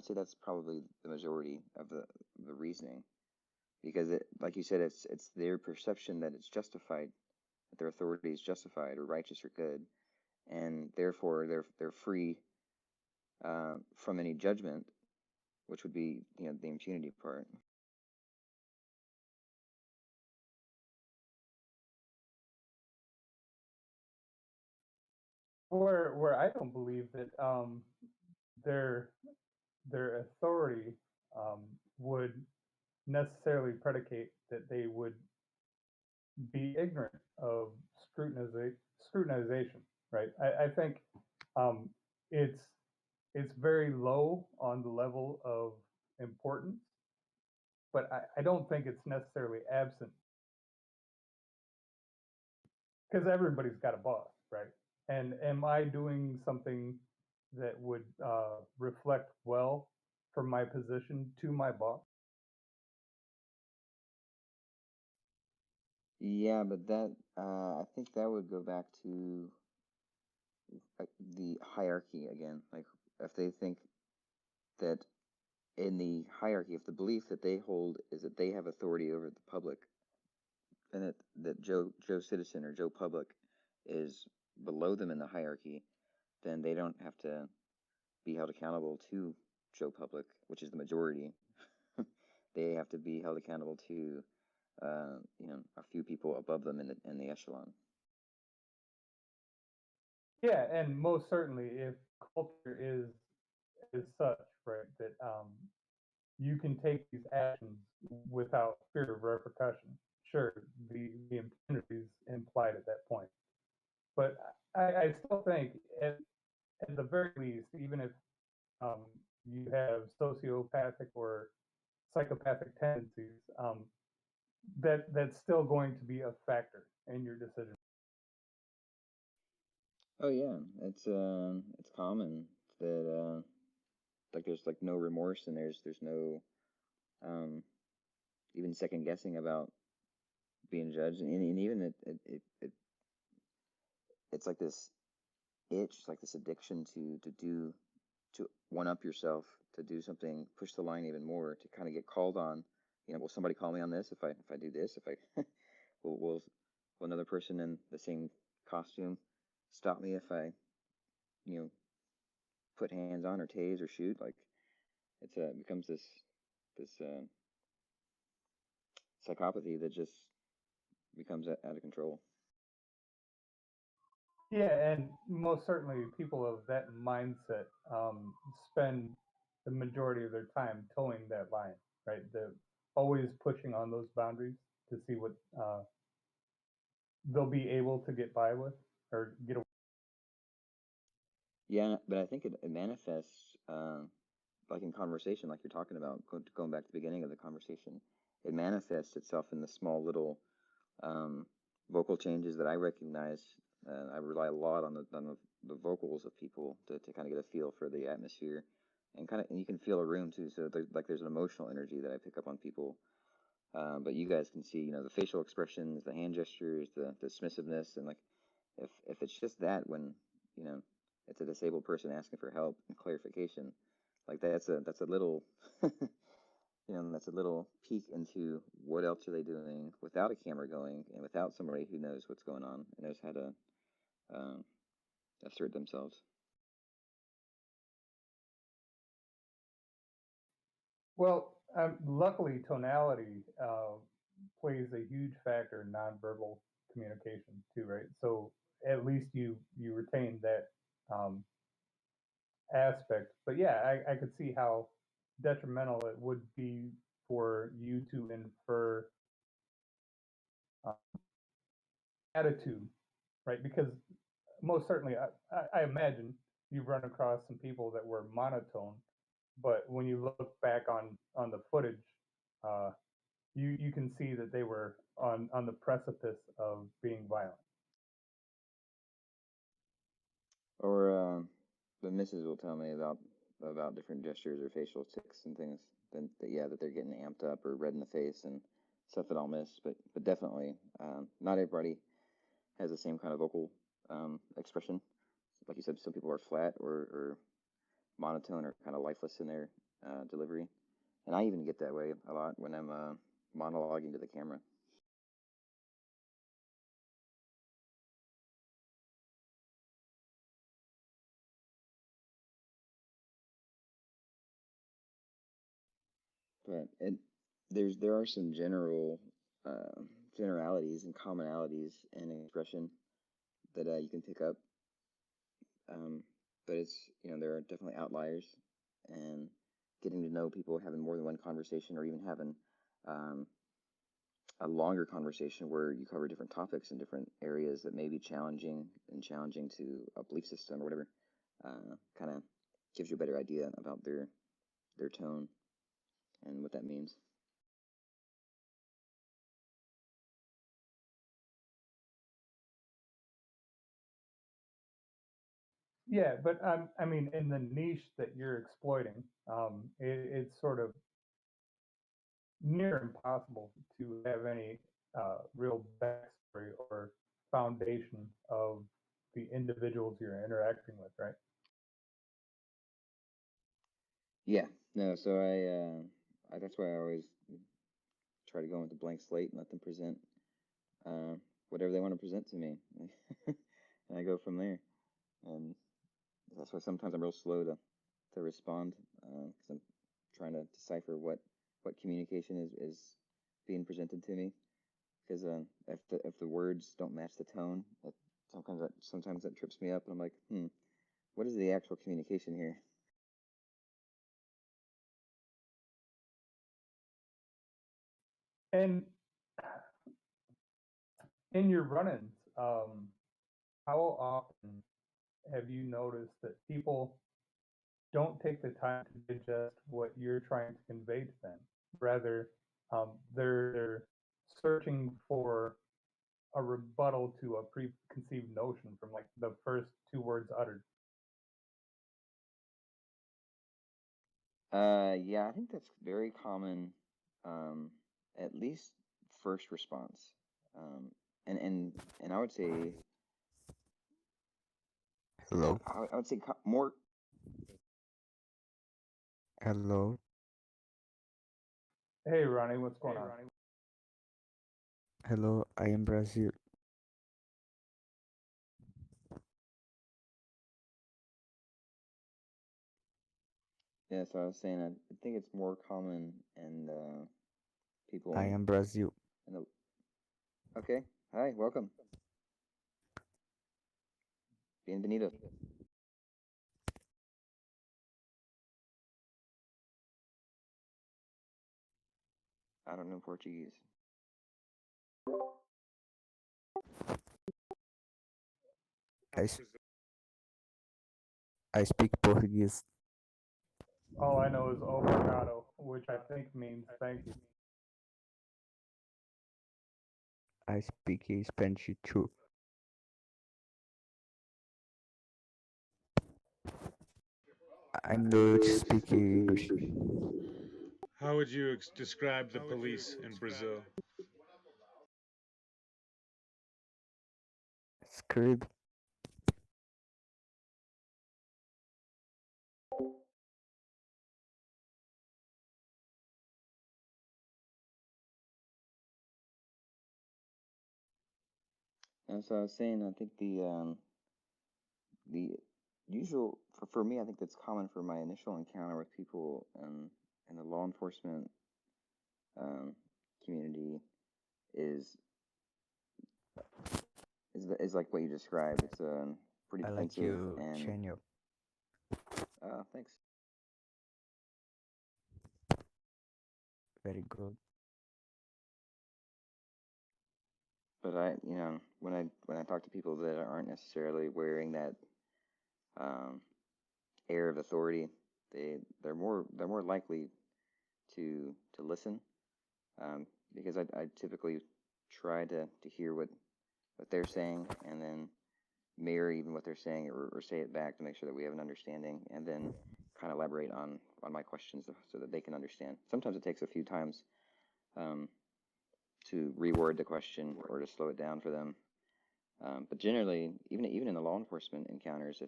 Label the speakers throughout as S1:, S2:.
S1: say that's probably the majority of the reasoning, because it, like you said, it's their perception that it's justified, that their authority is justified or righteous or good, and therefore they're free from any judgment, which would be, the impunity part.
S2: Where I don't believe that their their authority would necessarily predicate that they would be ignorant of scrutinization, right? I think um, it's it's very low on the level of importance, but I don't think it's necessarily absent because everybody's got a boss, right? And am I doing something that would reflect well from my position to my boss?
S1: Yeah, but that I think that would go back to the hierarchy again. Like if they think that in the hierarchy, if the belief that they hold is that they have authority over the public, and that Joe Citizen or Joe Public is below them in the hierarchy, then they don't have to be held accountable to Joe Public, which is the majority. They have to be held accountable to a few people above them in the echelon.
S2: Yeah, and most certainly, if culture is such, right, that you can take these actions without fear of repercussion. Sure, the impunity is implied at that point, but I still think at the very least, even if um, you have sociopathic or psychopathic tendencies, that's still going to be a factor in your decision.
S1: Oh yeah, it's common that like there's like no remorse, and there's no um, even second guessing about being judged, and even it's like this itch, like this addiction to one up yourself, to do something, push the line even more, to kind of get called on. Will somebody call me on this if I do this? If I will another person in the same costume stop me if I you know put hands on or tase or shoot? Like it becomes this psychopathy that just becomes out of control.
S2: Yeah, and most certainly, people of that mindset spend the majority of their time towing that line, right? They're always pushing on those boundaries to see what they'll be able to get by with or get away.
S1: Yeah, but I think it manifests like in conversation, like you're talking about, going back to the beginning of the conversation. It manifests itself in the small little um, vocal changes that I recognize. I rely a lot on the vocals of people to kind of get a feel for the atmosphere, and you can feel a room too. So there's an emotional energy that I pick up on people. But you guys can see, the facial expressions, the hand gestures, the submissiveness, and like if it's just that when you know it's a disabled person asking for help and clarification, like that's a little that's a little peek into what else are they doing without a camera going and without somebody who knows what's going on and knows how to um, assert themselves.
S2: Well, luckily, tonality plays a huge factor in nonverbal communication too, right? So at least you retain that um, aspect. But yeah, I could see how detrimental it would be for you to infer uh, attitude, right? Because most certainly, I imagine you've run across some people that were monotone, but when you look back on the footage, uh, you can see that they were on the precipice of being violent.
S1: Or the missus will tell me about different gestures or facial tics and things. Then that they're getting amped up or red in the face and stuff that I'll miss. But definitely, not everybody has the same kind of vocal expression. Like you said, some people are flat or monotone or kind of lifeless in their delivery, and I even get that way a lot when I'm monologuing to the camera. But there are some uh, generalities and commonalities in expression that you can pick up. Um, but there are definitely outliers, and getting to know people, having more than one conversation, or even having um, a longer conversation where you cover different topics in different areas that may be challenging to a belief system or whatever, kind of gives you a better idea about their tone and what that means.
S2: Yeah, but I mean, in the niche that you're exploiting, it's sort of near impossible to have any real backstory or foundation of the individuals you're interacting with, right?
S1: Yeah, no, so that's why I always try to go with a blank slate and let them present uh, whatever they want to present to me, and I go from there. And that's why sometimes I'm real slow to respond because I'm trying to decipher what communication is being presented to me. Because if the words don't match the tone, sometimes that trips me up, and I'm like, what is the actual communication here?
S2: And in your run-ins, how often have you noticed that people don't take the time to digest what you're trying to convey to them? Rather, they're searching for a rebuttal to a preconceived notion from like the first two words uttered.
S1: Yeah, I think that's very common. At least first response. Um, and I would say
S3: Hello,
S1: I would say more.
S3: hello,
S2: Hey, Ronnie, what's going on?
S3: hello. I am Brazil.
S1: Yeah, so I was saying I think it's more common in
S3: I
S1: people
S3: am Brazil.
S1: in the. Okay, hi, welcome, bienvenido. I don't know Portuguese.
S3: I, s- I speak Portuguese.
S2: All I know is obrigado, which I think means thank you.
S3: I speak Spanish too. I'm Dutch speak English.
S4: How would you describe the police in Brazil?
S3: Script.
S1: And so I was saying I think the usual for me I think that's common for my initial encounter with people in the law enforcement um, community is is like what you described. It's pretty
S3: I like
S1: defensive
S3: you
S1: and
S3: channel.
S1: thanks.
S3: Very good.
S1: But when I talk to people that aren't necessarily wearing that um, air of authority, they're more likely to listen because I typically try to hear what they're saying and then mirror even what they're saying or say it back to make sure that we have an understanding and then kind of elaborate on my questions so that they can understand. Sometimes it takes a few times um, to reword the question or to slow it down for them. But generally, even in the law enforcement encounters,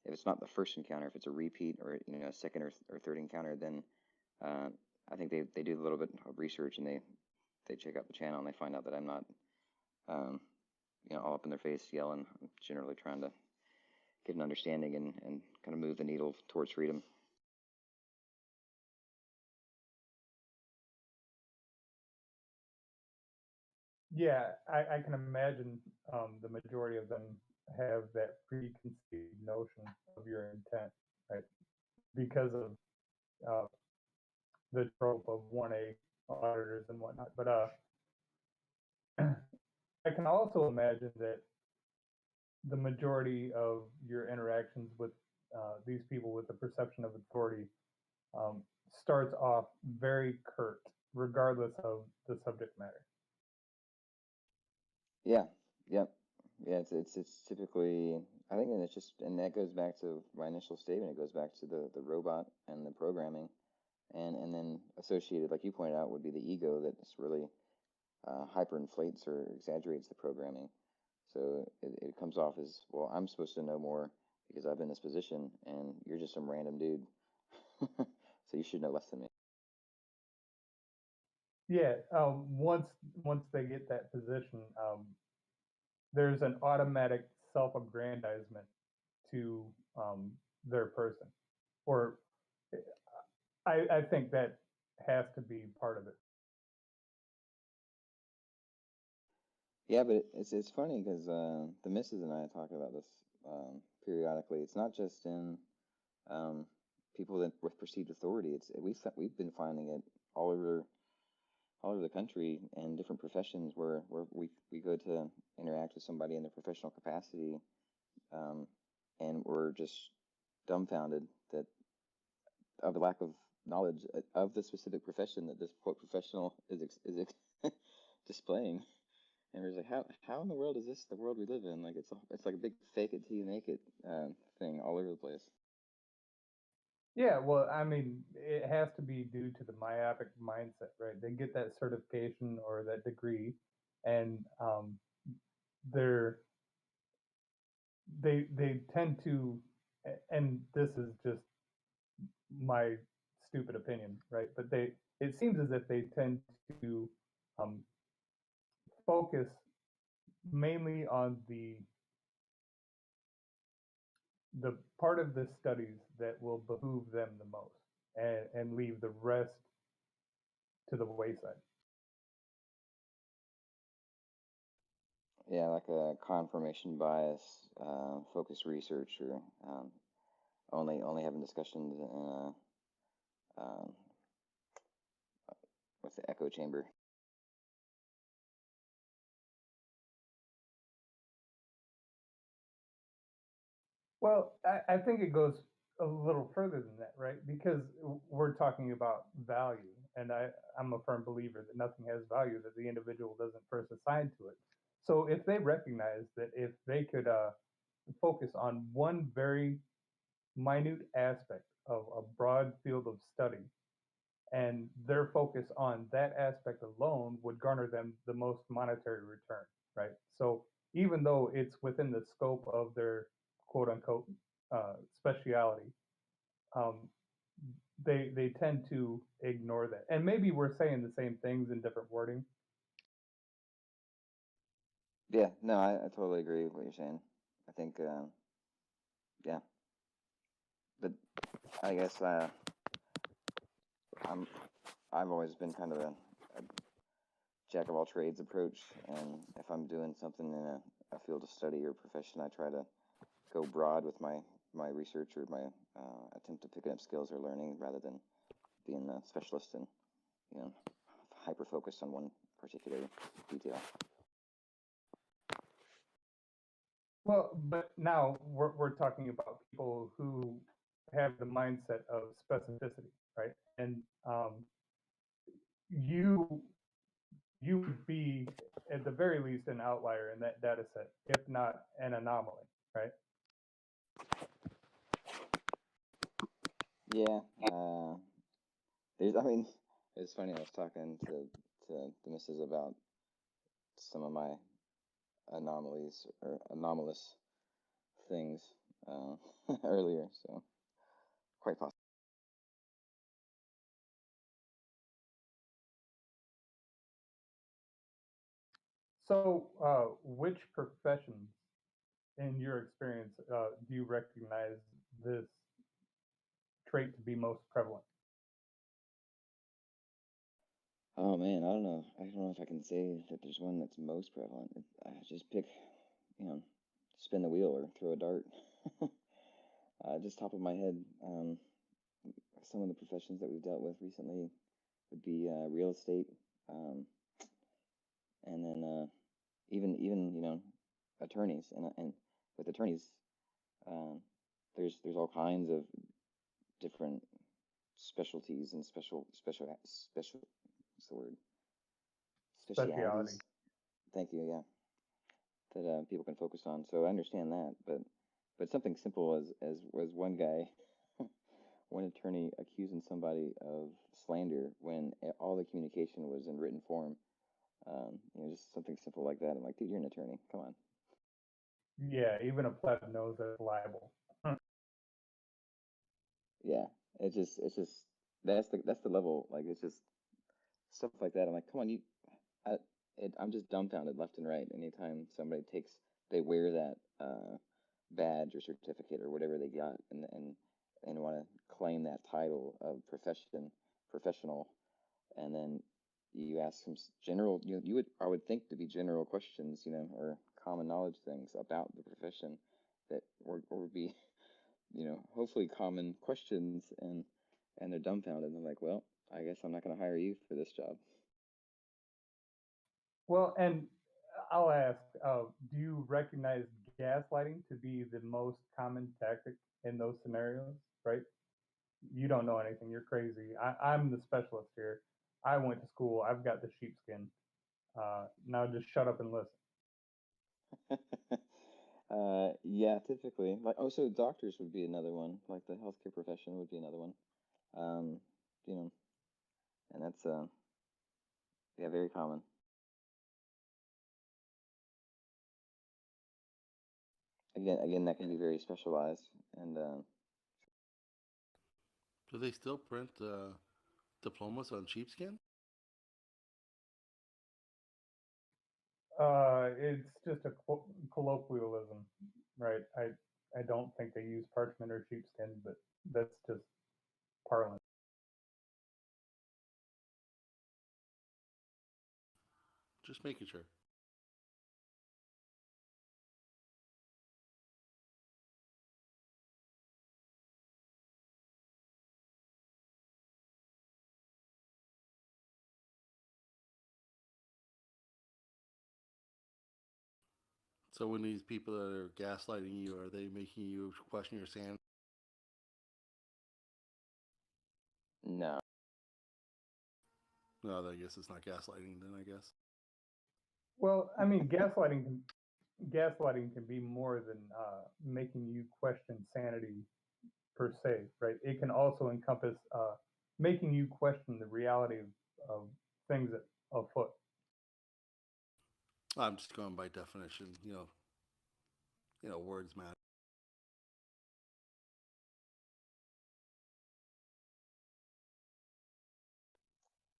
S1: if it's not the first encounter, if it's a repeat or a second or third encounter, then uh, I think they do a little bit of research and they check out the channel and they find out that I'm not um, all up in their face yelling. I'm generally trying to get an understanding and kind of move the needle towards freedom.
S2: Yeah, I can imagine the majority of them have that preconceived notion of your intent, right? Because of uh, the trope of 1A auditors and whatnot. But I can also imagine that the majority of your interactions with these people with the perception of authority um, starts off very curt, regardless of the subject matter.
S1: Yeah, yep, yeah. It's typically, I think, and that goes back to my initial statement. It goes back to the robot and the programming, and then associated, like you pointed out, would be the ego that's really hyperinflates or exaggerates the programming. So it comes off as, well, I'm supposed to know more because I've been in this position, and you're just some random dude. So you should know less than me.
S2: Yeah, once they get that position, there's an automatic self-aggrandizement to their person, or I think that has to be part of it.
S1: Yeah, but it's funny because the missus and I talk about this periodically. It's not just in um, people that with perceived authority. We've been finding it all over the country and different professions where we go to interact with somebody in their professional capacity, um, and we're just dumbfounded that of the lack of knowledge of the specific profession that this quote professional is displaying. And we're just like, how in the world is this the world we live in? Like it's like a big fake it till you make it thing all over the place.
S2: Yeah, well, I mean, it has to be due to the myopic mindset, right? They get that certification or that degree, and they're they tend to, and this is just my stupid opinion, right? But it seems as if they tend to um, focus mainly on the part of the studies that will behoove them the most, and leave the rest to the wayside.
S1: Yeah, like a confirmation bias, focused research, or only having discussions um, with the echo chamber.
S2: Well, I think it goes a little further than that, right? Because we're talking about value, and I'm a firm believer that nothing has value that the individual doesn't first assign to it. So if they recognize that if they could focus on one very minute aspect of a broad field of study, and their focus on that aspect alone would garner them the most monetary return, right? So even though it's within the scope of their quote unquote speciality, um, they tend to ignore that. And maybe we're saying the same things in different wording.
S1: Yeah, no, I totally agree with what you're saying. I think, yeah, but I guess I'm I've always been kind of a jack of all trades approach, and if I'm doing something in a field of study or profession, I try to go broad with my research or my attempt to picking up skills or learning rather than being a specialist and you know hyper focused on one particular detail.
S2: Well, but now we're talking about people who have the mindset of specificity, right? And you you would be at the very least an outlier in that data set, if not an anomaly, right?
S1: Yeah, there's. I mean, it's funny. I was talking to the missus about some of my anomalies or anomalous things. earlier, so quite possible.
S2: So, which professions, in your experience, do you recognize this trait to be most prevalent?
S1: Oh man, I don't know. I don't know if I can say that there's one that's most prevalent. I just pick, you know, spin the wheel or throw a dart. Just top of my head, some of the professions that we've dealt with recently would be real estate, um, and then even attorneys, and with attorneys, um, there's all kinds of different specialties and special what's the word,
S2: Speciality.
S1: specialities. Thank you. Yeah, that people can focus on. So I understand that, but something simple as was one guy, one attorney accusing somebody of slander when all the communication was in written form. Just something simple like that. I'm like, dude, you're an attorney. Come on.
S2: Yeah, even a pleb knows that it's liable.
S1: Yeah, it's just that's the level. Like it's just stuff like that. I'm like, come on, I, I'm just dumbfounded left and right anytime somebody they wear that badge or certificate or whatever they got, and want to claim that title of professional, and then you ask some general, you would I would think to be general questions, or common knowledge things about the profession that or would be, hopefully common questions, and they're dumbfounded and they're like, well, I guess I'm not going to hire you for this job.
S2: Well, and I'll ask, do you recognize gaslighting to be the most common tactic in those scenarios? Right? You don't know anything. You're crazy. I'm the specialist here. I went to school. I've got the sheepskin. Now just shut up and listen.
S1: Yeah, typically, like, oh, so doctors would be another one, like the healthcare profession would be another one. Um, you know, and that's yeah, very common. Again, that can be very specialized, and
S5: Do they still print diplomas on sheepskin?
S2: It's just a colloquialism, right? I don't think they use parchment or sheepskin, but that's just parlance.
S5: Just making sure. So when these people that are gaslighting you, are they making you question your sanity?
S1: no.
S5: No, I guess it's not gaslighting then, I guess.
S2: Well, I mean, gaslighting can be more than making you question sanity per se, right? It can also encompass making you question the reality of things afoot.
S5: I'm just going by definition. Words matter.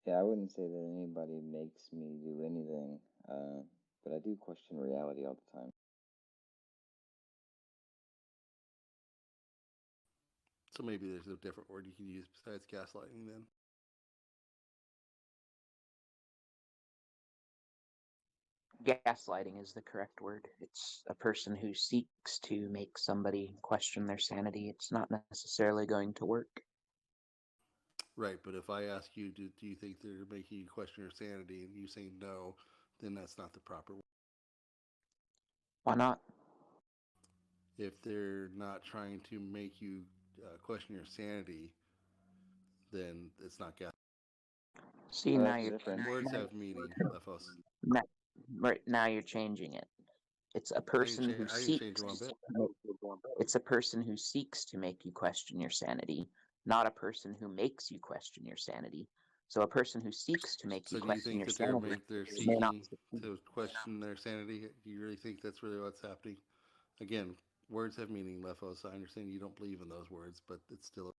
S1: Yeah, I wouldn't say that anybody makes me do anything, but I do question reality all the time.
S5: So maybe there's a different word you can use besides gaslighting then.
S6: Gaslighting is the correct word. It's a person who seeks to make somebody question their sanity. It's not necessarily going to work.
S5: Right, but if I ask you, do you think they're making you question your sanity, and you say no, then that's not the proper word.
S6: Why not?
S5: If they're not trying to make you question your sanity, then it's not gas.
S6: See,
S1: Oh,
S6: now
S1: that's the
S6: you're
S1: difference.
S5: Words have meaning, Lefos.
S6: now, right now you're changing it. It's a person who
S5: I didn't change
S6: seeks.
S5: one bit.
S6: It's a person who seeks to make you question your sanity, not a person who makes you question your sanity. So a person who seeks to make you
S5: So do you
S6: question
S5: think
S6: your
S5: that
S6: sanity
S5: they're
S6: may not
S5: seeking
S6: succeed.
S5: to question their sanity? Do you really think that's really what's happening? Again, Words have meaning, Lefos. I understand you don't believe in those words, but it's still.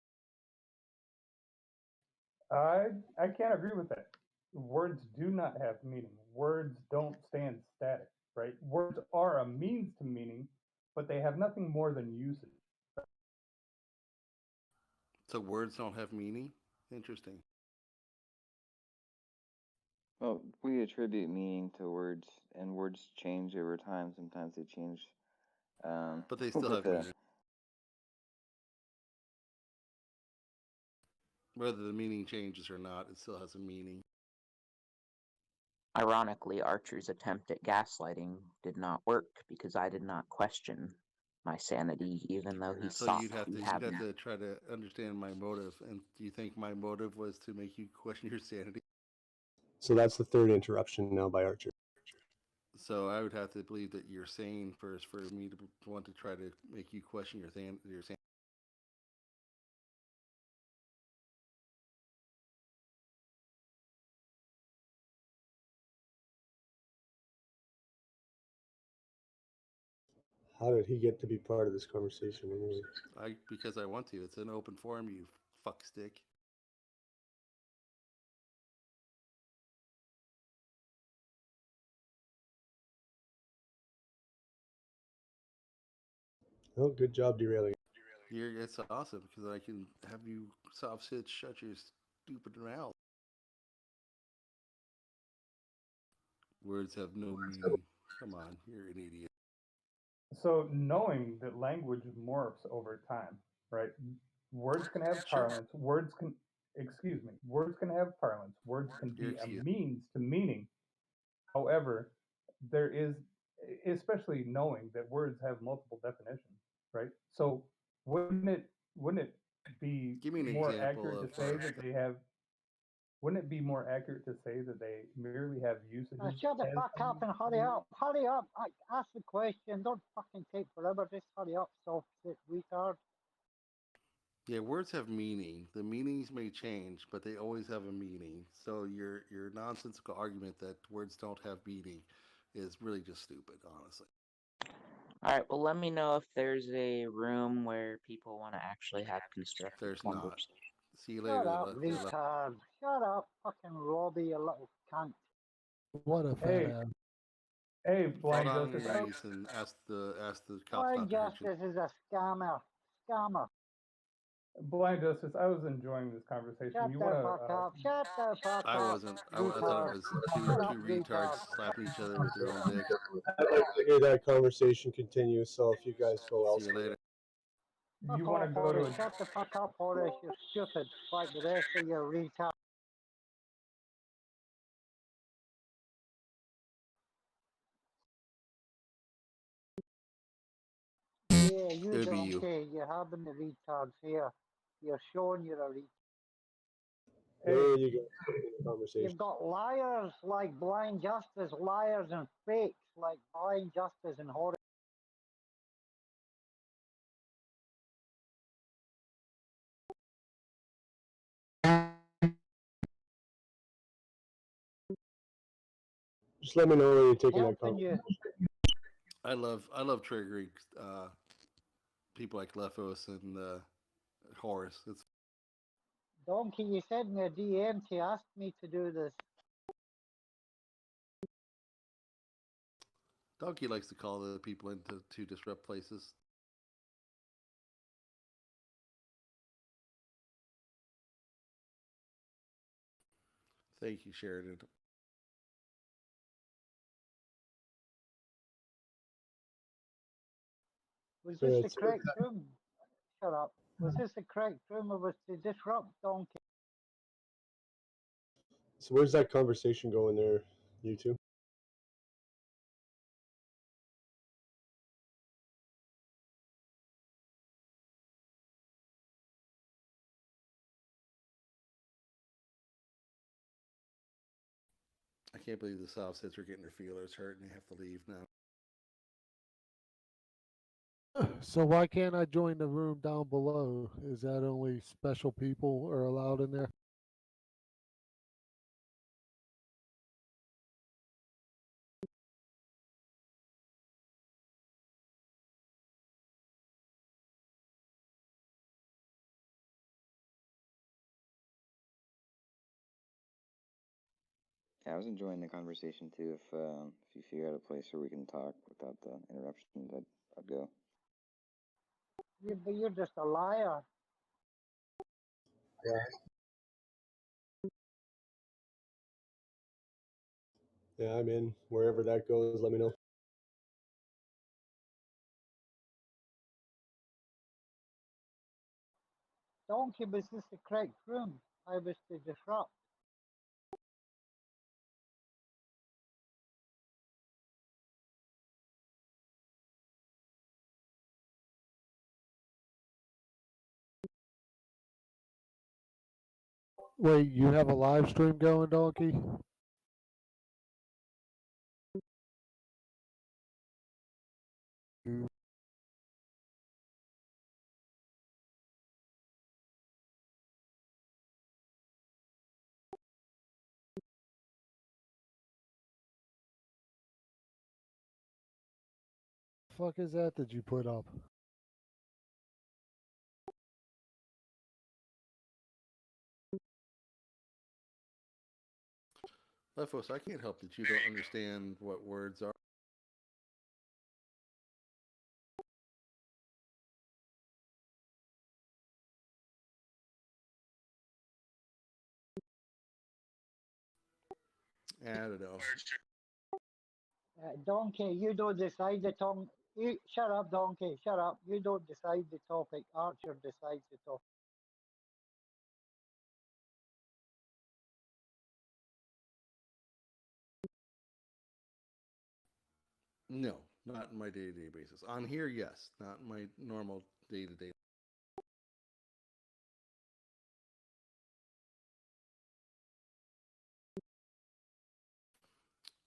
S2: I can't agree with that. Words do not have meaning. Words don't stand static, right? Words are a means to meaning, but they have nothing more than usage.
S5: So words don't have meaning? Interesting.
S1: Well, we attribute meaning to words, and words change over time. Sometimes they change
S5: But they still
S1: with
S5: have
S1: the.
S5: meaning. Whether the meaning changes or not, it still has a meaning.
S6: Ironically, Archer's attempt at gaslighting did not work because I did not question my sanity, even though he
S5: So
S6: thought he
S5: you'd
S6: had
S5: have
S6: me.
S5: to try to understand my motive. And do you think my motive was to make you question your sanity?
S7: So that's the third interruption now by Archer.
S5: So I would have to believe that you're sane first for me to want to try to make you question your sanity.
S7: How did he get to be part of this conversation anyway?
S5: Because I want to. It's an open forum, you fuck stick.
S7: Oh, good job derailing.
S5: It's awesome because I can have you soft sit, shut your stupid mouth. Words have no meaning. Come on, you're an idiot.
S2: So knowing that language morphs over time, right? Words can have
S5: Sure.
S2: parlance. Excuse me, words can have parlance. Words can
S5: You're
S2: be a
S5: excused.
S2: means to meaning. However, there is, especially knowing that words have multiple definitions, right? So wouldn't it be
S5: Give me an
S2: more
S5: example
S2: accurate to
S5: of.
S2: say that they have? Wouldn't it be more accurate to say that they merely have usages
S8: Shut the
S2: as
S8: fuck
S2: a
S8: up
S2: means
S8: and
S2: to
S8: hurry
S2: meaning?
S8: up. Hurry up. Ask the question. Don't fucking take forever. Just hurry up, soft shit retard.
S5: Yeah, words have meaning. The meanings may change, but they always have a meaning. So your nonsensical argument that words don't have meaning is really just stupid, honestly.
S6: All right, well, let me know if there's a room where people want to actually have constructive
S5: There's not.
S6: conversation.
S5: See you
S8: Shut
S5: later.
S8: up, retard. Shut up, fucking Robbie, you little cunt.
S9: What a fat
S2: Hey,
S9: ass.
S2: hey,
S5: Fall
S2: Blind
S5: down on
S2: Justice.
S5: your knees and ask the cops
S8: Blind
S5: not to hurt you.
S8: Justice is a scammer. Scammer.
S2: Blind Justice, I was enjoying this conversation.
S8: Shut
S2: You
S8: the
S2: want to
S8: fuck up. Shut the fuck
S5: I
S8: up,
S5: wasn't. I thought it
S8: retard.
S5: was
S8: Shut up,
S5: two retards
S8: retard.
S5: slapping each other with their own dick.
S7: I'd like to hear that conversation continue, so if you guys go
S5: See you
S7: elsewhere.
S5: later.
S2: you
S8: Fuck
S2: want
S8: off,
S2: to go to
S8: Horace. Shut the fuck up, Horace. You're stupid. Like the rest of your retard. Yeah,
S5: It
S8: you
S5: would be you.
S8: donkey. You're having the retards here. You're showing you're a retard.
S7: There you go. Conversation.
S8: You've got liars like Blind Justice, liars and fakes like Blind Justice and Horace.
S7: Just let me know where you're taking that
S8: Helping you.
S7: conversation.
S5: I love triggering people like Lefos and Horace. It's
S8: Donkey, you said in your DM to ask me to do this.
S5: Donkey likes to call the people in to disrupt places. Thank you, Sheridan.
S8: Was
S7: Yeah,
S8: this the
S7: it's-
S8: correct room? Shut up. Was this the correct room or was to disrupt Donkey?
S7: So where's that conversation going there, you two?
S5: I can't believe the soft sits are getting their feelers hurt and they have to leave now.
S9: So why can't I join the room down below? Is that only special people are allowed in there?
S1: Yeah, I was enjoying the conversation too. If you figure out a place where we can talk without the interruptions, I'd go.
S8: But you're just a liar.
S7: Yeah, yeah, I'm in. Wherever that goes, let me know.
S8: Donkey, was this the correct room? I was to disrupt.
S9: Wait, you have a live stream going, Donkey? You fuck is that you put up?
S5: Lefos, I can't help that you don't understand what words are. I don't know.
S8: Donkey, you don't decide the tongue. You, shut up, Donkey, shut up. You don't decide the topic. Archer decides the topic.
S5: No, not in my day-to-day basis. On here, yes. Not in my normal day-to-day.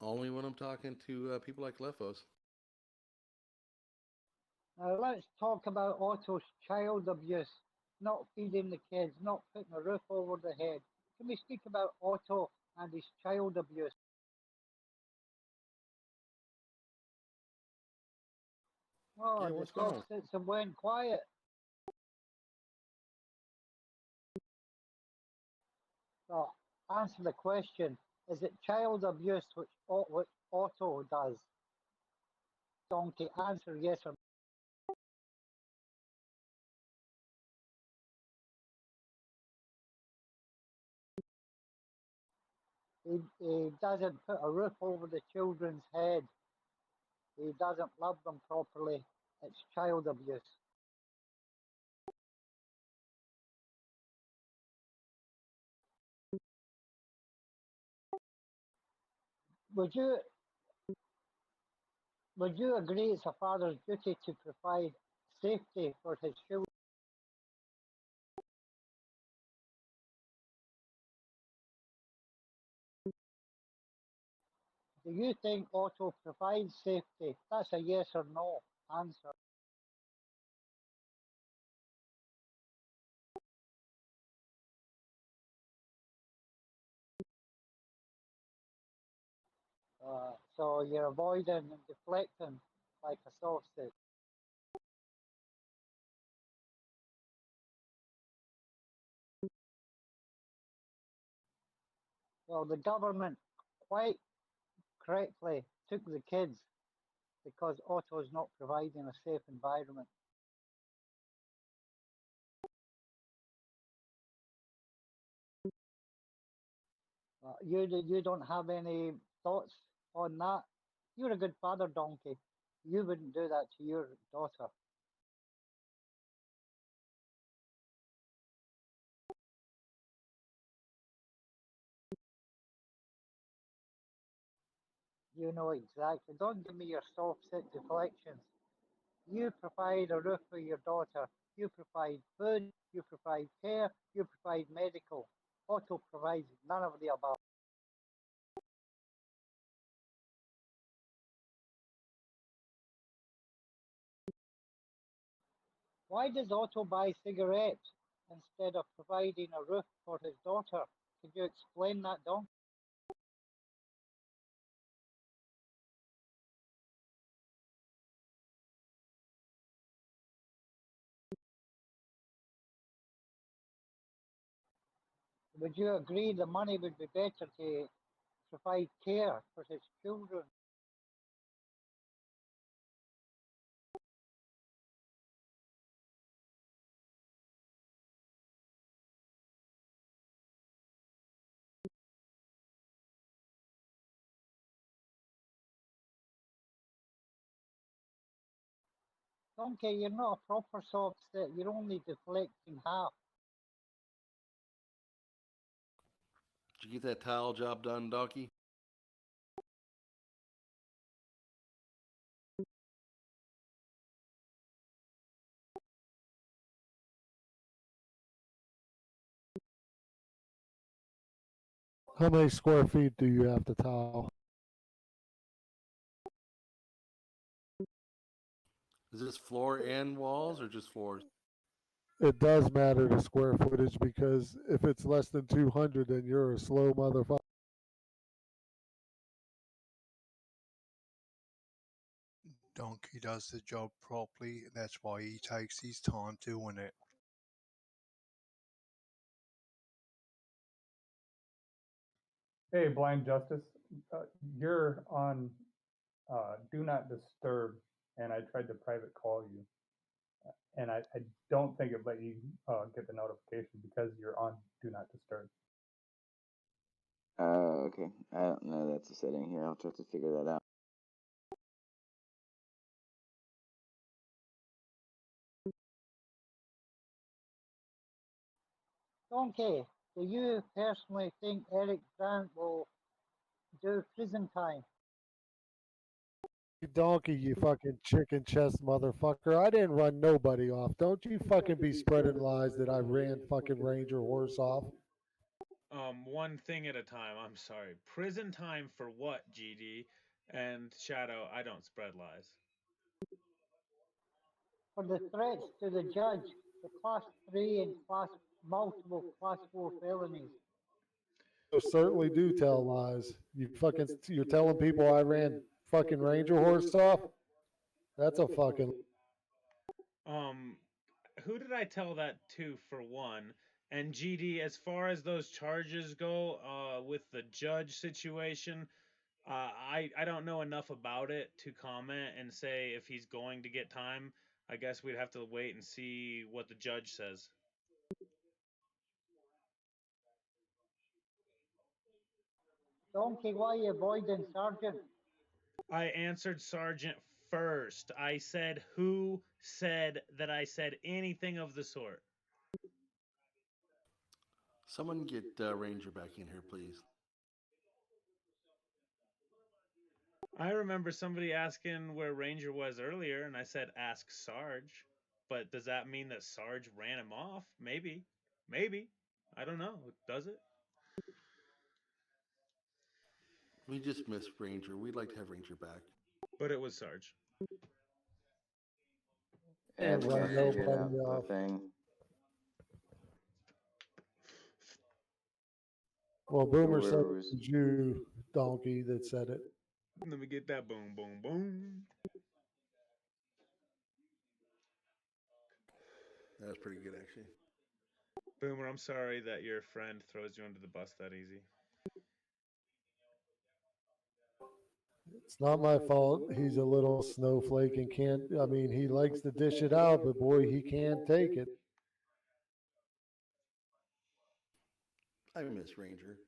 S5: Only when I'm talking to people like Lefos.
S8: Now let's talk about Otto's child abuse, not feeding the kids, not putting a roof over the head. Can we speak about Otto and his child abuse? Oh,
S5: Yeah,
S8: the
S5: what's going
S8: soft
S5: on?
S8: sits and went quiet. So answer the question. Is it child abuse which Otto does? Donkey, answer yes or no. He doesn't put a roof over the children's head. He doesn't love them properly. It's child abuse. Would you would you agree it's a father's duty to provide safety for his children? Do you think Otto provides safety? That's a yes or no answer. So you're avoiding and deflecting like a sausage. Well, the government quite correctly took the kids because Otto is not providing a safe environment. You don't have any thoughts on that? You're a good father, Donkey. You wouldn't do that to your daughter. You know exactly. Don't give me your soft sit deflections. You provide a roof for your daughter. You provide food. You provide care. You provide medical. Otto provides none of the above. Why does Otto buy cigarettes instead of providing a roof for his daughter? Could you explain that, Don? Would you agree the money would be better to provide care for his children. Donkey, you're not a proper soft set, you're only deflecting half.
S5: Did you get that tile job done, Donkey?
S9: How many square feet do you have to tile?
S5: Is this floor and walls or just floors?
S9: It does matter the square footage because if it's less than 200, then you're a slow motherfucker.
S10: Donkey does the job properly. That's why he takes his time doing it.
S2: Hey, Blind Justice, you're on Do Not Disturb, and I tried to private call you, and I don't think it let you get the notification because you're on Do Not Disturb.
S1: Okay. I don't know that's a setting here. I'll try to figure that out.
S8: Donkey, do you personally think Eric Grant will do prison time?
S9: You donkey, you fucking chicken chest motherfucker. I didn't run nobody off. Don't you fucking be spreading lies that I ran fucking Ranger Horse off.
S4: One thing at a time. I'm sorry. Prison time for what, GD? And Shadow, I don't spread lies.
S8: For the threats to the judge, the class 3 and multiple class 4 felonies.
S9: You certainly do tell lies. You're telling people I ran fucking Ranger Horse off? That's a fucking
S4: Um, who did I tell that to for one? And GD, as far as those charges go, with the judge situation, I don't know enough about it to comment and say if he's going to get time. I guess we'd have to wait and see what the judge says.
S8: Donkey, why are you avoiding Sergeant?
S4: I answered Sergeant first. I said, who said that I said anything of the sort?
S5: Someone get Ranger back in here, please.
S4: I remember somebody asking where Ranger was earlier, and I said, ask Sarge. But does that mean that Sarge ran him off? Maybe. Maybe. I don't know. Does it?
S5: We just missed Ranger. We'd like to have Ranger back.
S4: But it was Sarge.
S1: Yeah, I think I
S9: run
S1: figured out
S9: nobody
S1: the
S9: off.
S1: thing.
S9: Well, Boomer said
S1: Whoever
S9: it
S1: was.
S9: was you, donkey, that said it.
S4: Let me get that boom, boom, boom.
S5: That was pretty good, actually.
S4: Boomer, I'm sorry that your friend throws you under the bus that easy.
S9: It's not my fault. He's a little snowflake and can't, I mean, he likes to dish it out, but boy, he can't take it.
S5: I miss Ranger.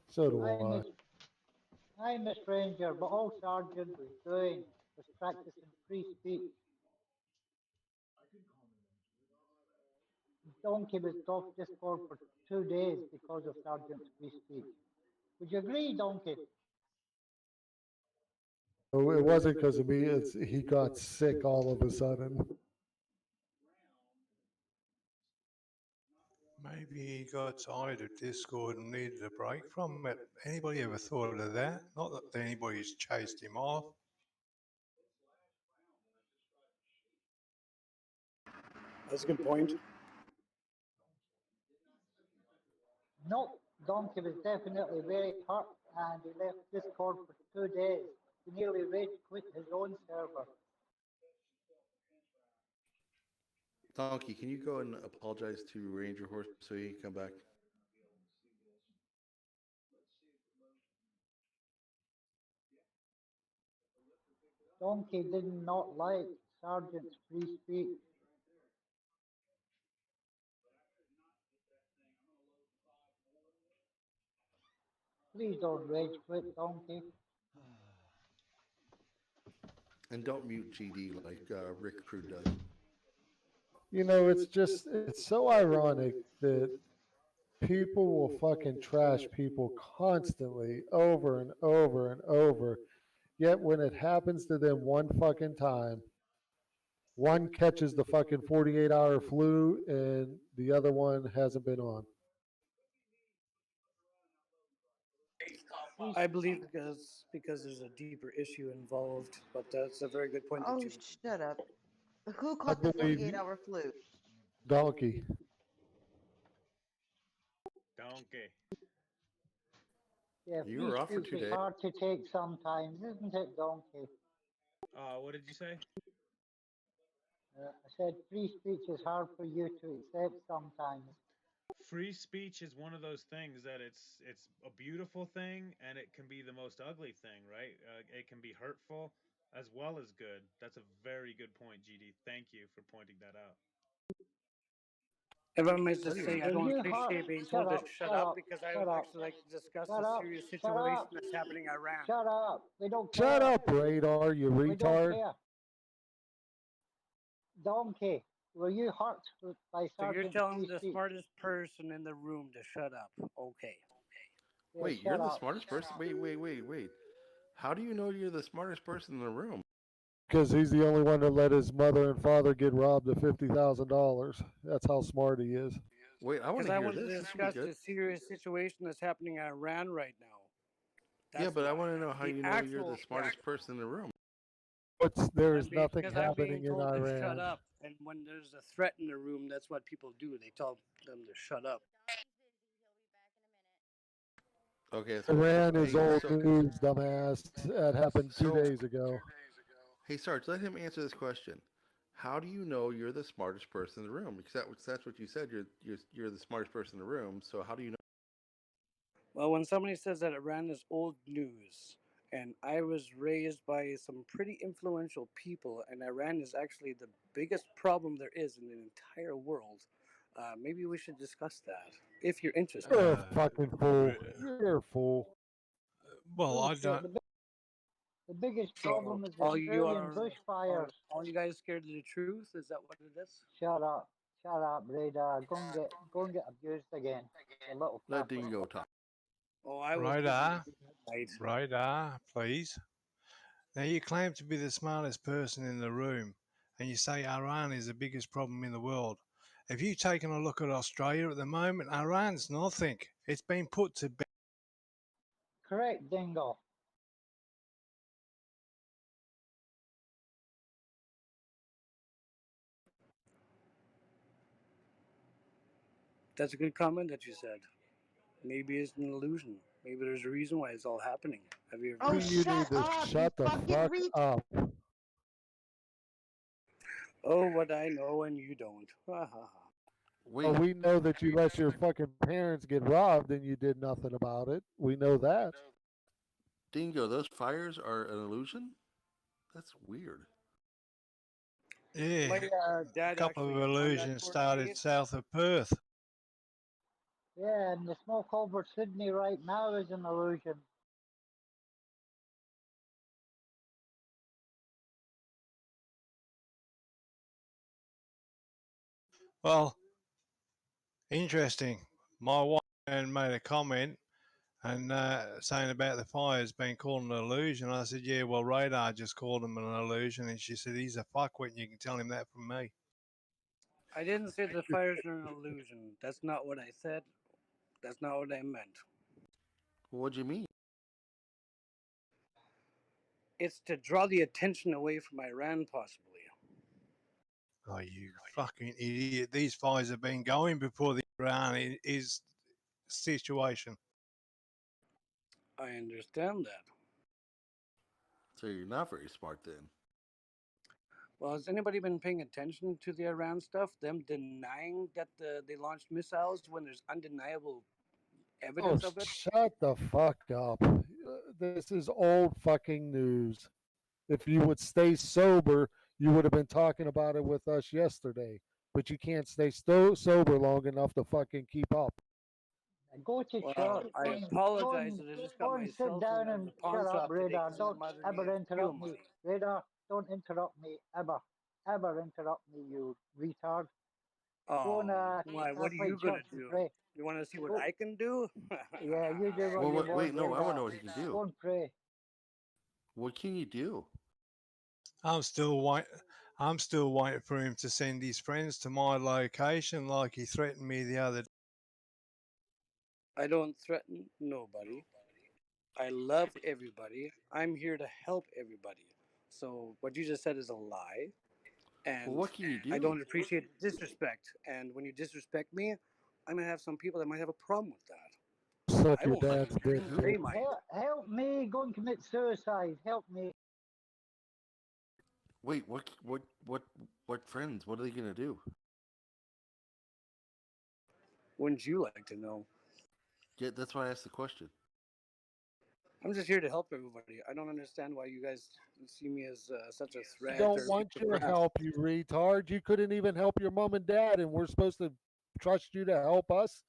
S9: So do
S8: I
S9: I.
S8: miss, I miss Ranger, but all Sergeant was doing was practicing free speech. Donkey was off Discord for 2 days because of Sergeant's free speech. Would you agree, Donkey?
S9: No, it wasn't because of me. He got sick all of a sudden.
S10: Maybe he got tired of Discord and needed a break from it. Anybody ever thought of that? Not that anybody's chased him off.
S7: That's a good point.
S8: No, Donkey was definitely very hurt and he left Discord for 2 days. He nearly rage quit his own server.
S5: Donkey, can you go and apologize to Ranger Horse so he can come back?
S8: Donkey did not like Sergeant's free speech. Please don't rage quit, Donkey.
S5: And don't mute GD like Rick Crew does.
S9: It's so ironic that people will fucking trash people constantly over and over and over. Yet when it happens to them one fucking time, one catches the fucking 48-hour flu and the other one hasn't been on.
S11: I believe because there's a deeper issue involved, but that's a very good point that
S12: Oh,
S11: you.
S12: shut up. Who
S9: I
S12: caught the
S9: believe
S12: 48-hour flu?
S9: Donkey.
S4: Donkey.
S8: Yeah,
S5: You
S8: free
S5: were off for
S8: speech is
S5: 2 days.
S8: hard to take sometimes, isn't it, Donkey?
S4: What did you say?
S8: I said free speech is hard for you to accept sometimes.
S4: Free speech is one of those things that it's a beautiful thing and it can be the most ugly thing, right? It can be hurtful as well as good. That's a very good point, GD. Thank you for pointing that out.
S11: If I may just say, I
S8: Will
S11: don't
S8: you
S11: appreciate being
S8: shut
S11: told to
S8: up,
S11: shut
S8: shut
S11: up
S8: up,
S11: because I
S8: shut
S11: would
S8: up,
S11: actually like to discuss
S8: shut
S11: the
S8: up,
S11: serious
S8: shut
S11: situation
S8: up,
S11: that's happening in Iran.
S8: shut up. We don't
S9: Shut
S8: care.
S9: up, Radar, you
S8: We don't
S9: retard.
S8: care. Donkey, were you hurt by
S11: So you're
S8: Sergeant's
S11: telling
S8: free
S11: the
S8: speech?
S11: smartest person in the room to shut up. Okay.
S8: Yeah,
S5: Wait, you're
S8: shut
S5: the
S8: up.
S5: smartest person? Wait. How do you know you're the smartest person in the room?
S9: Because he's the only one that let his mother and father get robbed of $50,000. That's how smart he is.
S5: Wait, I want
S11: Because
S5: to
S11: I
S5: hear
S11: wanted
S5: this.
S11: to
S5: This would be
S11: discuss
S5: good.
S11: the serious situation that's happening in Iran right now.
S5: Yeah,
S11: That's
S5: but I
S11: why.
S5: want to know how
S11: The
S5: you know you're the
S11: actual
S5: smartest person in the room.
S9: There
S11: I'm
S9: is nothing
S11: because I'm being
S9: happening in
S11: told to shut
S9: Iran.
S11: up, and when there's a threat in the room, that's what people do. They tell them to shut up.
S5: Okay,
S9: Iran is
S5: hey,
S9: old news, dumbass. That happened 2 days ago.
S5: hey, Sarge, let him answer this question. How do you know you're the smartest person in the room? Because that's what you said. You're the smartest person in the room. So how do you know?
S11: Well, when somebody says that Iran is old news, and I was raised by some pretty influential people, and Iran is actually the biggest problem there is in the entire world, maybe we should discuss that if you're interested.
S9: You're a fucking fool. You're a fool.
S10: Well, I
S8: Bullshit.
S10: don't.
S8: The biggest
S11: So,
S8: problem is
S11: all you
S8: Australian
S11: are
S8: bushfires.
S11: all you guys scared of the truth? Is that what it is?
S8: Shut up. Shut up, Radar. Go and get abused again. You little
S5: Let
S8: fucker.
S5: Dingo talk.
S11: Oh, I was
S10: Radar,
S11: right.
S10: radar, please. Now, you claim to be the smartest person in the room, and you say Iran is the biggest problem in the world. If you've taken a look at Australia at the moment, Iran's nothing. It's been put to bed.
S8: Correct, Dingo.
S11: That's a good comment that you said. Maybe it's an illusion. Maybe there's a reason why it's all happening. Have you ever?
S12: Oh,
S9: You
S12: shut
S9: need to
S12: up, you
S9: shut the
S12: fucking
S9: fuck up.
S11: Oh, what I know and you don't. Ha ha ha.
S9: Oh,
S5: Wait,
S9: we know that you let your fucking parents get robbed and you did nothing about it. We know that.
S5: Dingo, those fires are an illusion? That's weird.
S10: Yeah,
S11: My
S10: a
S11: dad
S10: couple of
S11: actually found that
S10: illusions
S11: for
S10: started
S11: me.
S10: south of Perth.
S8: Yeah, and the smoke over Sydney right now is an illusion.
S10: Well, interesting. My wife made a comment and saying about the fires being called an illusion. I said, yeah, well, radar just called him an illusion. And she said, he's a fuckwit, and you can tell him that from me.
S11: I didn't say the fires are an illusion. That's not what I said. That's not what I meant.
S5: What'd you mean?
S11: It's to draw the attention away from Iran, possibly.
S10: Oh, you fucking idiot. These fires have been going before the Iran is situation.
S11: I understand that.
S5: So you're not very smart then.
S11: Well, has anybody been paying attention to the Iran stuff? Them denying that they launched missiles when there's undeniable
S9: Oh,
S11: evidence of it?
S9: shut the fuck up. This is old fucking news. If you would stay sober, you would have been talking about it with us yesterday. But you can't stay sober long enough to fucking keep up.
S8: Go to
S11: Well,
S8: church.
S11: I apologize that I just got
S8: Go
S11: my
S8: and sit
S11: cell phone
S8: down
S11: out of
S8: and
S11: the pawn
S8: shut up,
S11: shop today
S8: Radar.
S11: because my
S8: Don't
S11: mother
S8: ever
S11: needed fuel
S8: interrupt me.
S11: money.
S8: Radar, don't interrupt me ever. Ever interrupt me, you retard. Go and
S11: Oh, why? What are
S8: play
S11: you gonna
S8: church and
S11: do?
S8: pray.
S11: You want to see what
S8: Go.
S11: I can do?
S8: Yeah, you do what
S5: Well,
S8: you
S5: wait,
S8: want,
S5: no, I want to
S8: Radar.
S5: know what he can do.
S8: Go and pray.
S5: What can you do?
S10: I'm still waiting. I'm still waiting for him to send his friends to my location like he threatened me the other day.
S11: I don't threaten nobody. I love everybody. I'm here to help everybody. So what you just said is a lie,
S5: Well,
S11: and
S5: what can you
S11: I
S5: do?
S11: don't appreciate disrespect. And when you disrespect me, I'm gonna have some people that might have a problem with that.
S9: Suck
S11: I
S9: your
S11: won't
S9: dad's
S11: be.
S9: dick,
S5: Who?
S9: Dick.
S11: They might.
S8: Help me go and commit suicide. Help me.
S5: Wait, what friends? What are they gonna do?
S11: Wouldn't you like to know?
S5: Yeah, that's why I asked the question.
S11: I'm just here to help everybody. I don't understand why you guys see me as such a
S9: We
S11: threat
S9: don't
S11: or
S9: want
S11: kick the
S9: your
S11: grass.
S9: help, you retard. You couldn't even help your mom and dad, and we're supposed to trust you to help us?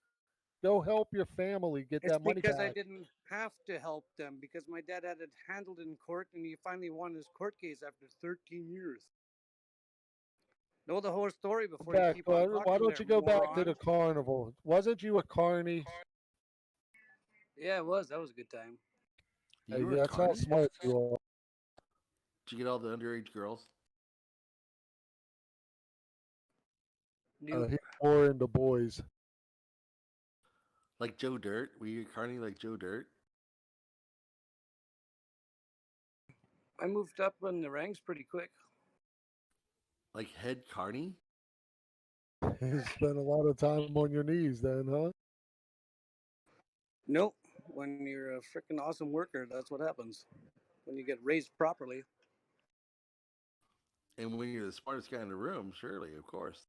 S9: Go help your family get
S11: It's
S9: that money
S11: because I
S9: back.
S11: didn't have to help them because my dad had it handled in court and he finally won his court case after 13 years. Know the whole story before you
S9: Back.
S11: keep on
S9: Why
S11: talking
S9: don't
S11: there,
S9: you go back to
S11: moron.
S9: the carnival? Wasn't you a carny?
S11: Yeah, it was. That was a good time.
S5: You were a
S9: That's how
S5: carny?
S9: smart you are.
S5: Did you get all the underage girls?
S11: New.
S9: He's more into boys.
S5: Like Joe Dirt? Were you a carny like Joe Dirt?
S11: I moved up in the ranks pretty quick.
S5: Like head carny?
S9: You spent a lot of time on your knees then, huh?
S11: Nope. When you're a freaking awesome worker, that's what happens. When you get raised properly.
S5: And when you're the smartest guy in the room, surely, of course.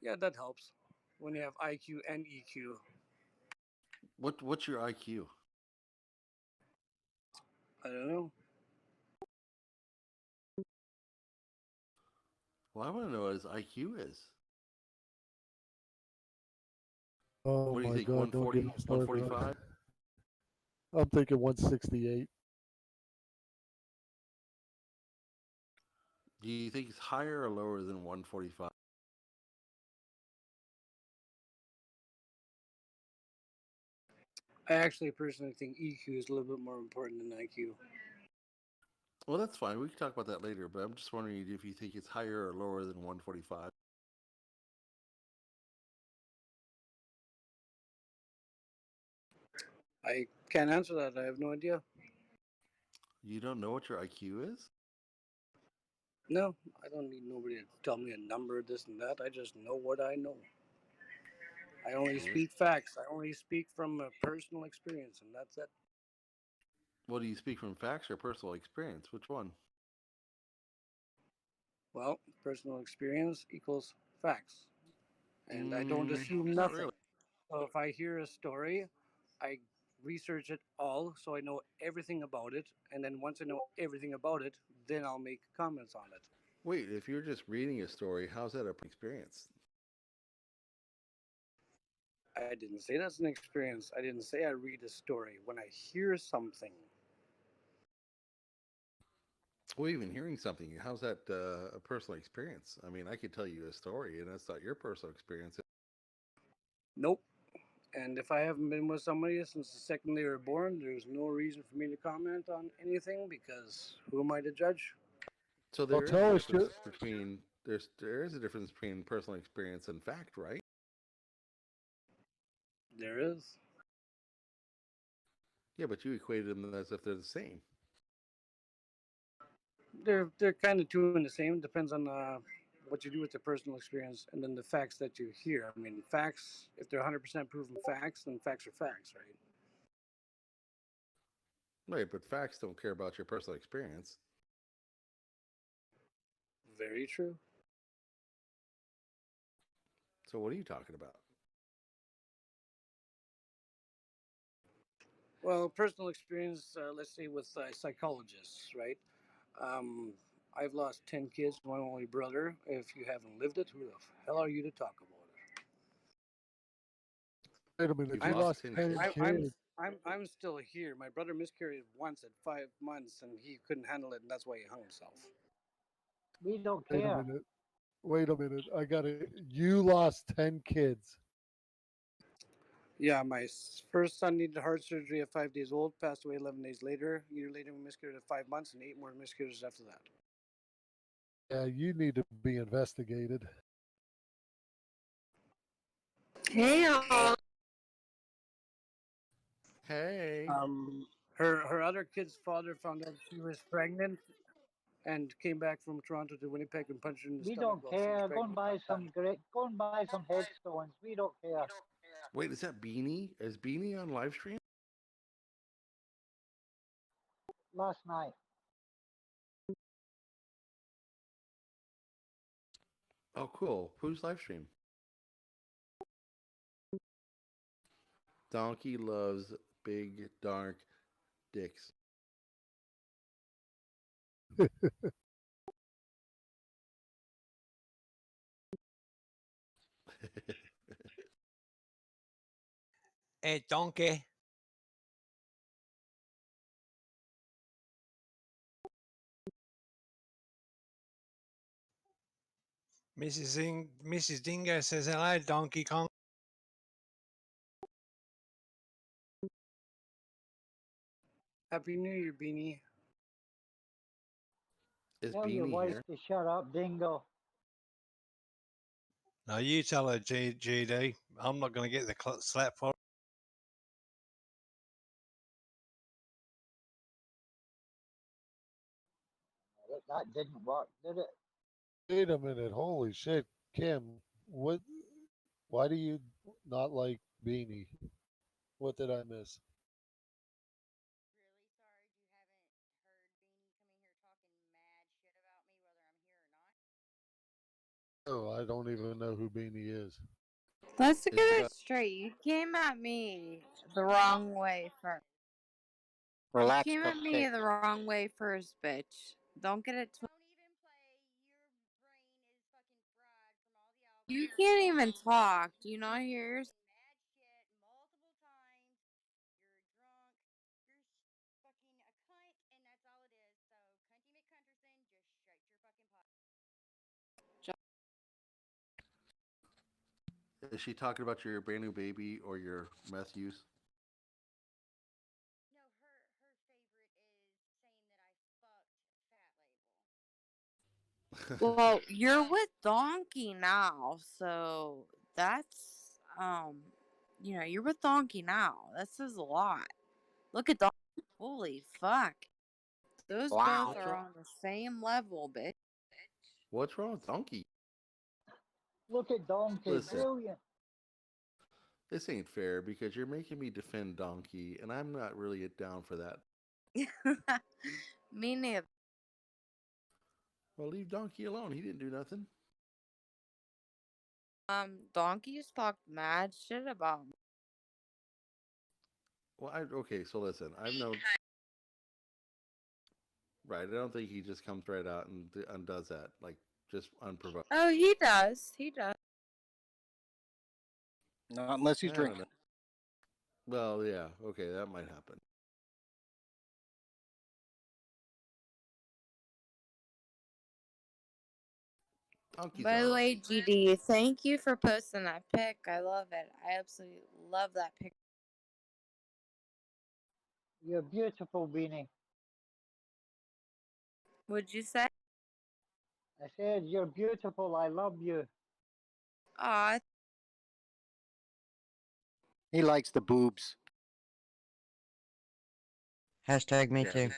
S11: Yeah, that helps. When you have IQ and EQ.
S5: What's your IQ?
S11: I don't know.
S5: Well, I want to know what his IQ is.
S9: Oh
S5: What do you
S9: my
S5: think?
S9: God! Don't
S5: 140,
S9: get me started.
S5: 145?
S9: I'm thinking 168.
S5: Do you think it's higher or lower than 145?
S11: I actually personally think EQ is a little bit more important than IQ.
S5: Well, that's fine. We can talk about that later, but I'm just wondering if you think it's higher or lower than 145.
S11: I can't answer that. I have no idea.
S5: You don't know what your IQ is?
S11: No, I don't need nobody to tell me a number, this and that. I just know what I know. I only
S5: Really?
S11: speak facts. I only speak from a personal experience, and that's it.
S5: Well, do you speak from facts or personal experience? Which one?
S11: Well, personal experience equals facts, and I don't assume
S5: Not
S11: nothing.
S5: really.
S11: So if I hear a story, I research it all so I know everything about it, and then once I know everything about it, then I'll make comments on it.
S5: Wait, if you're just reading a story, how's that a experience?
S11: I didn't say that's an experience. I didn't say I read a story. When I hear something,
S5: Well, even hearing something, how's that a personal experience? I mean, I could tell you a story, and that's not your personal experience.
S11: nope. And if I haven't been with somebody since the second they were born, there's no reason for me to comment on anything because who am I to judge?
S5: So
S9: Well,
S5: there is a
S9: tell us,
S5: difference between there is a difference between personal experience and fact, right?
S11: There is.
S5: Yeah, but you equated them as if they're the same.
S11: They're kind of two in the same. Depends on what you do with the personal experience and then the facts that you hear. I mean, facts. If they're 100% proven facts, then facts are facts, right?
S5: Right, but facts don't care about your personal experience.
S11: Very true.
S5: So what are you talking about?
S11: Well, personal experience, let's say with psychologists, right? Um, I've lost 10 kids, my only brother. If you haven't lived it, who the hell are you to talk about it?
S9: Wait a minute,
S5: You've
S9: you
S11: I'm
S5: lost
S9: lost
S5: 10
S9: 10
S5: kids?
S9: kids.
S11: I'm still here. My brother miscarried once at 5 months, and he couldn't handle it, and that's why he hung himself.
S8: We don't
S9: Wait a
S8: care.
S9: minute. Wait a minute. I got it. You lost 10 kids.
S11: Yeah, my first son needed heart surgery at 5 days old, passed away 11 days later. A year later, we miscarried at 5 months, and 8 more miscarriages after that.
S9: Yeah, you need to be investigated.
S12: Hey, all.
S5: Hey.
S11: Her other kid's father found out she was pregnant and came back from Toronto to Winnipeg and punched her in the
S8: We
S11: stomach
S8: don't
S11: while she was
S8: care.
S11: pregnant.
S8: Go and buy some headstones. We don't care.
S5: Wait, is that Beanie? Is Beanie on live stream?
S8: Last night.
S5: Oh, cool. Who's live stream? Donkey loves big, dark dicks.
S10: Hey, donkey. Mrs. Dingo says hello, Donkey Kong.
S11: Happy New Year, Beanie.
S5: Is
S8: Tell your
S5: Beanie
S8: wife
S5: here?
S8: to shut up, Dingo.
S10: No, you tell her, GD. I'm not going to get the slap for it.
S8: That didn't work, did it?
S9: Wait a minute. Holy shit. Kim, what? Why do you not like Beanie? What did I miss? Oh, I don't even know who Beanie is.
S13: Let's
S5: Is
S13: get it straight. You came at me the wrong way first.
S8: Relax,
S13: You came at me
S8: cupcake.
S13: the wrong way first, bitch. Don't get it twisted. You can't even talk. Do you not hear yourself?
S5: is she talking about your brand new baby or your meth use?
S13: Well, you're with Donkey now, so that's you're with Donkey now. That says a lot. Look at Donkey. Holy fuck. Those both
S8: Wow.
S13: are on the same level, bitch.
S5: What's wrong with Donkey?
S8: Look at Donkey.
S5: Listen,
S8: Brilliant.
S5: this ain't fair because you're making me defend Donkey, and I'm not really down for that.
S13: Me neither.
S5: Well, leave Donkey alone. He didn't do nothing.
S13: Donkey's talked mad shit about me.
S5: Well, okay, so listen. I've known. Right, I don't think he just comes right out and undoes that, like, just unprovoked.
S13: Oh, he does. He does.
S8: Not unless he's
S5: I don't know.
S8: drinking.
S5: Well, yeah, okay, that might happen. Donkey's
S13: By the
S5: alright.
S13: way, GD, thank you for posting that pic. I love it. I absolutely love that pic.
S8: You're beautiful, Beanie.
S13: Would you say?
S8: I said, you're beautiful. I love you.
S13: Aw,
S8: He likes the boobs.
S14: Hashtag me
S5: Yeah,
S14: too.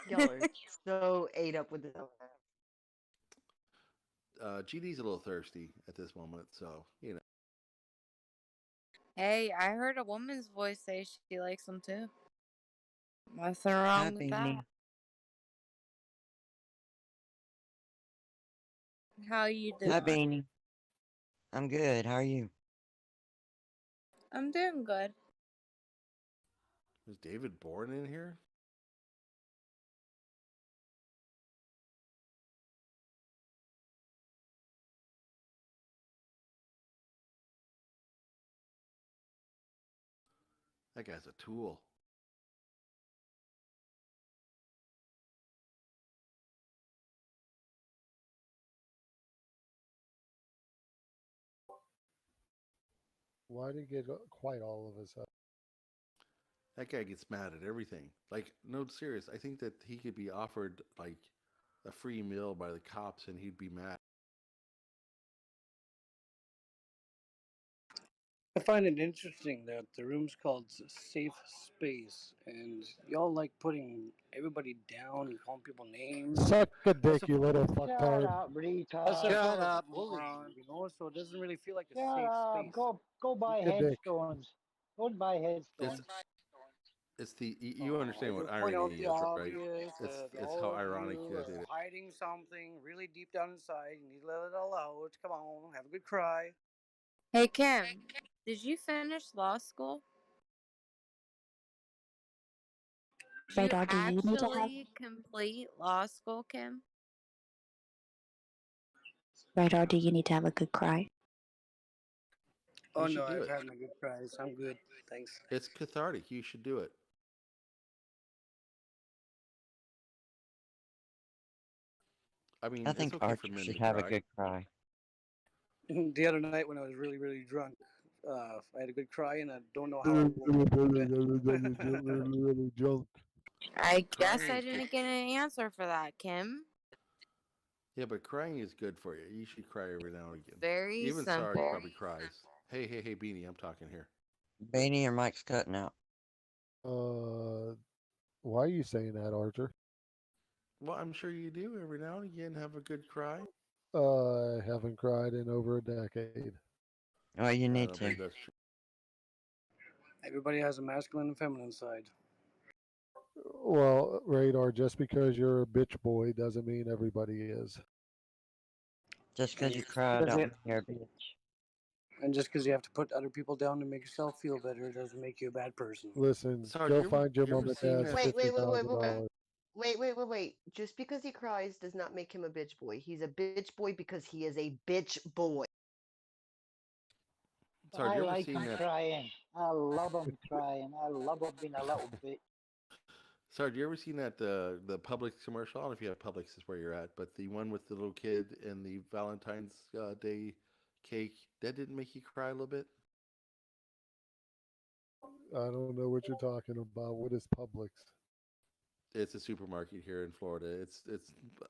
S12: Y'all are so ate up with this.
S5: GD's a little thirsty at this moment, so, you know.
S13: hey, I heard a woman's voice say she likes them too. Nothing wrong with that.
S14: Beanie.
S13: How you
S14: Hi,
S13: doing?
S14: Beanie. I'm good. How are you?
S13: I'm doing good.
S5: Was David born in here? That guy's a tool.
S9: Why did he get quiet all of a sudden?
S5: That guy gets mad at everything. Like, no, serious. I think that he could be offered like a free meal by the cops, and he'd be mad.
S11: I find it interesting that the room's called Safe Space, and y'all like putting everybody down and calling people names.
S9: Suck a
S11: That's
S9: dick, you little
S8: Shut
S9: fucktard.
S8: up,
S11: That's a
S8: retard.
S11: form
S6: Shut
S11: of
S6: up.
S11: bullying, you know. So it doesn't really feel like a
S8: Shut
S11: safe
S8: up.
S11: space.
S8: Go buy
S9: Suck a dick.
S8: headstones. Don't buy
S5: It's
S8: headstones.
S5: it's the you
S11: I
S5: understand what
S11: just point out
S5: irony
S11: the
S5: is, right?
S11: obvious that
S5: It's how
S11: all of
S5: ironic
S11: you
S5: that
S11: are
S5: it.
S11: hiding something really deep down inside. You need to let it all out. Come on, have a good cry.
S13: Hey, Kim, did you finish law school? Did you
S14: Radar, do you need to have
S13: actually complete law school, Kim?
S14: Radar? Do you need to have a good cry?
S11: Oh
S5: You
S11: no,
S5: should do
S11: I've
S5: it.
S11: had my good cries. I'm good. Thanks.
S5: It's cathartic. You should do it. I
S6: I
S5: mean, it's
S6: think
S5: okay for
S6: Archer
S5: men
S6: should
S5: to
S6: have a
S5: cry.
S6: good cry.
S11: The other night when I was really, really drunk, I had a good cry, and I don't know how I won't do it.
S9: Really drunk.
S13: I guess
S5: Crying
S13: I
S5: is good.
S13: didn't get an answer for that, Kim.
S5: Yeah, but crying is good for you. You should cry every now and again.
S13: Very
S5: Even Sarge
S13: simple.
S5: probably cries. Hey, Beanie, I'm talking here.
S6: Beanie, your mic's cutting out.
S9: Why are you saying that, Archer?
S5: Well, I'm sure you do every now and again have a good cry.
S9: I haven't cried in over a decade.
S6: Oh, you
S5: I
S6: need
S5: don't
S6: to.
S5: believe that's true.
S11: Everybody has a masculine and feminine side.
S9: Well, Radar, just because you're a bitch boy doesn't mean everybody is.
S6: Just
S11: And
S6: because you cry,
S11: because
S6: don't mean you're a bitch.
S11: and just because you have to put other people down to make yourself feel better doesn't make you a bad person.
S9: Listen,
S5: Sarge,
S9: go find your
S5: you
S9: mom
S5: ever
S9: and
S5: seen
S9: dad's
S5: that?
S9: $50,000.
S12: Wait. Just because he cries does not make him a bitch boy. He's a bitch boy because he is a bitch boy.
S5: Sarge,
S8: I
S5: you ever
S8: like
S5: seen
S8: him
S5: that?
S8: crying. I love him crying. I love him being a little bitch.
S5: Sarge, you ever seen that the Publix commercial? I don't know if you have Publix is where you're at, but the one with the little kid and the Valentine's Day cake that didn't make you cry a little bit.
S9: I don't know what you're talking about. What is Publix?
S5: It's a supermarket here in Florida. It's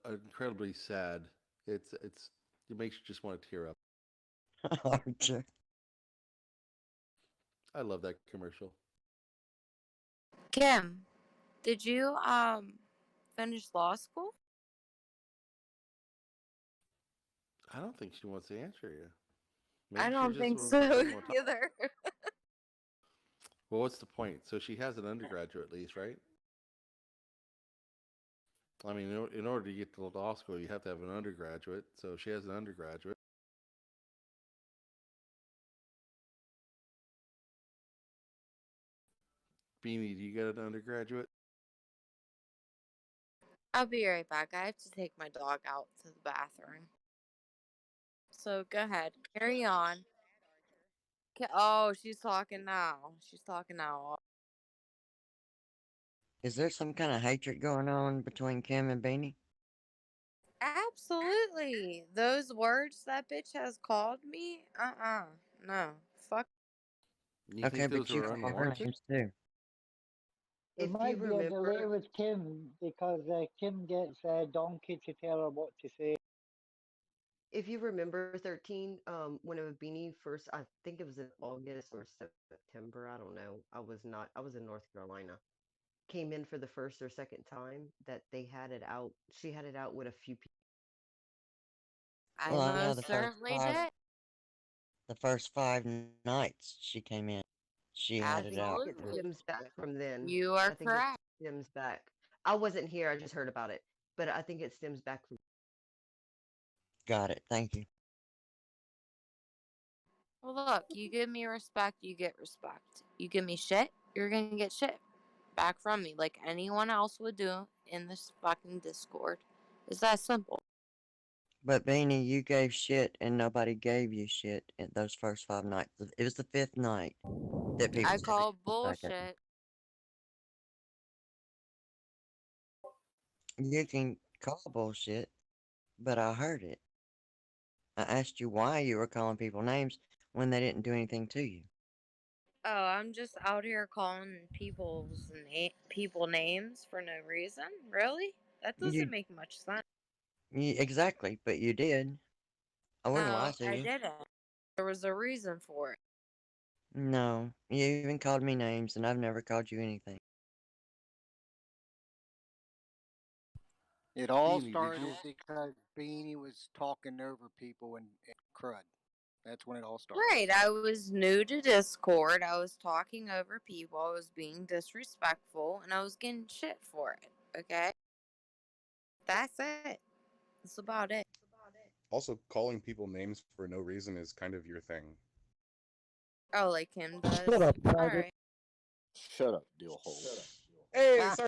S5: incredibly sad. It's it makes you just want to tear up.
S6: Archer.
S5: I love that commercial.
S13: Kim, did you finish law school?
S5: I don't think she wants to answer you.
S13: I
S5: Maybe she
S13: don't
S5: just
S13: think so
S5: doesn't want to talk.
S13: either.
S5: Well, what's the point? So she has an undergraduate at least, right? I mean, in order to get to law school, you have to have an undergraduate. So she has an undergraduate. Beanie, do you get an undergraduate?
S13: I'll be right back. I have to take my dog out to the bathroom. So go ahead, carry on. Oh, she's talking now. She's talking now.
S6: Is there some kind of hatred going on between Kim and Beanie?
S13: Absolutely. Those words that bitch has called me? No. Fuck.
S5: You
S6: Okay,
S5: think those
S6: but you
S5: are
S6: call her
S5: unwarranted?
S6: names too.
S8: There
S12: If you
S8: might be a delay
S12: remember,
S8: with Kim because Kim gets Donkey to tell her what to say.
S12: if you remember 13, when Beanie first, I think it was in August or September, I don't know. I was in North Carolina. Came in for the first or second time that they had it out. She had it out with a few people.
S13: I
S6: Well, I know
S13: most certainly did.
S6: the first five nights she came in, she
S12: I
S6: had it
S12: think
S6: out.
S12: it
S13: Absolutely.
S12: stems back from then.
S13: You are
S12: I think it
S13: correct.
S12: stems back. I wasn't here, I just heard about it. But I think it stems back from.
S6: Got it. Thank you.
S13: Well, look, you give me respect, you get respect. You give me shit, you're gonna get shit. back from me like anyone else would do in this fucking Discord. It's that simple.
S15: But Beanie, you gave shit and nobody gave you shit in those first 5 nights. It was the fifth night that people
S13: I
S15: started
S13: call
S15: back at
S13: bullshit.
S15: you. You can call bullshit, but I heard it. I asked you why you were calling people names when they didn't do anything to you.
S13: Oh, I'm just out here calling people names for no reason. Really? That doesn't
S15: You,
S13: make much sense.
S15: exactly, but you did. I wouldn't lie
S13: No,
S15: to
S13: I
S15: you.
S13: didn't. There was a reason for it.
S15: No, you even called me names, and I've never called you anything.
S16: It all
S5: Beanie, did
S16: started
S5: you?
S16: because Beanie was talking over people and crud. That's when it all started.
S13: Right, I was new to Discord. I was talking over people. I was being disrespectful, and I was getting shit for it. Okay? That's it. That's about it.
S17: Also, calling people names for no reason is kind of your thing.
S13: Oh, like him does?
S9: Shut up, faggot.
S13: Alright.
S16: Shut up, dill hole.
S17: Hey,
S13: Wow.
S17: sorry.